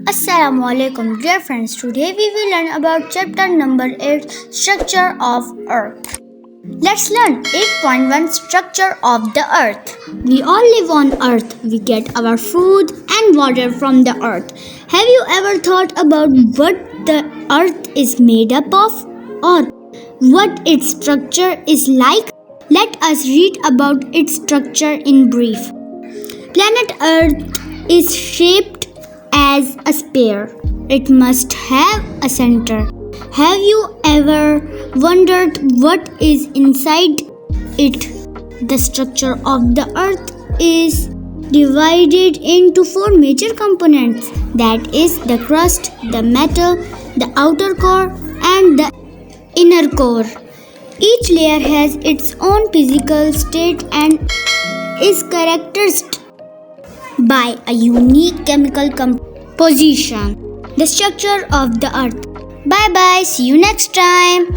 Assalamu alaikum dear friends. Today we will learn about chapter number 8, Structure of Earth. Let's learn 8.1 Structure of the Earth. We all live on Earth. We get our food and water from the Earth. Have you ever thought about what the Earth is made up of? Or what its structure is like? Let us read about its structure in brief. Planet Earth is shaped as a sphere. It must have a center. Have you ever wondered what is inside it? The structure of the Earth is divided into 4 major components, that is, the crust, the mantle, the outer core, and the inner core. Each layer has its own physical state and is characterized by a unique chemical composition. The structure of the Earth. Bye bye, see you next time.